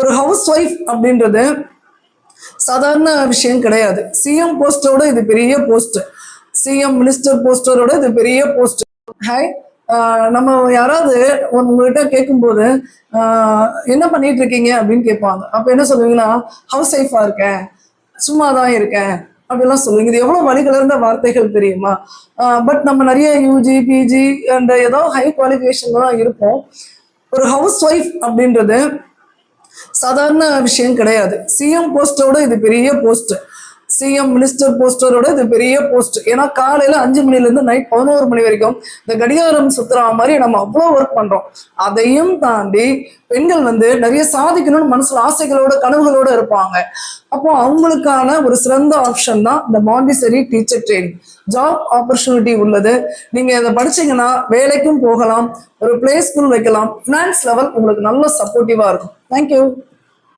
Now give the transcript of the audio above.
ஒரு house wife அப்படின்றது சாதாரண விஷயம் கிடையாது. சிஎம் போஸ்டோட இது பெரிய போஸ்ட், சிஎம் மினிஸ்டர் போஸ்டரோட இது பெரிய போஸ்ட். ஹாய், நம்ம யாராவது உங்ககிட்ட கேட்கும்போது என்ன பண்ணிட்டு இருக்கீங்க அப்படின்னு கேட்பாங்க. அப்ப என்ன சொல்லுவீங்கன்னா, ஹவுஸ் ஒய்ஃபா இருக்கேன், சும்மா தான் இருக்கேன் அப்படிலாம் சொல்லுவீங்க. இது எவ்வளவு வழி கலர்ந்த வார்த்தைகள் தெரியுமா? பட் நம்ம நிறைய யூஜி பிஜி அண்ட் ஏதோ ஹை குவாலிஃபிகேஷன் தான் இருப்போம். ஒரு ஹவுஸ் ஒய்ஃப் அப்படின்றது சாதாரண விஷயம் கிடையாது. சிஎம் போஸ்டோட இது பெரிய போஸ்ட், சிஎம் மினிஸ்டர் போஸ்டரோட இது பெரிய போஸ்ட். ஏன்னா காலையில 5 மணில இருந்து நைட் 11 மணி வரைக்கும் இந்த கடிகாரம் சுத்துற மாதிரி நம்ம அவ்வளோ ஒர்க் பண்றோம். அதையும் தாண்டி பெண்கள் நிறைய சாதிக்கணும்னு மனசுல ஆசைகளோட கனவுகளோட இருப்பாங்க. அப்போ அவங்களுக்கான ஒரு சிறந்த ஆப்ஷன் தான் இந்த Montessori teacher training. Job opportunity உள்ளது. நீங்க இதை படிச்சீங்கன்னா வேலைக்கும் போகலாம், ஒரு பிளே ஸ்கூல் வைக்கலாம். ஃபினான்ஸ் லெவல் உங்களுக்கு நல்ல சப்போர்ட்டிவா இருக்கும். தேங்க்யூ.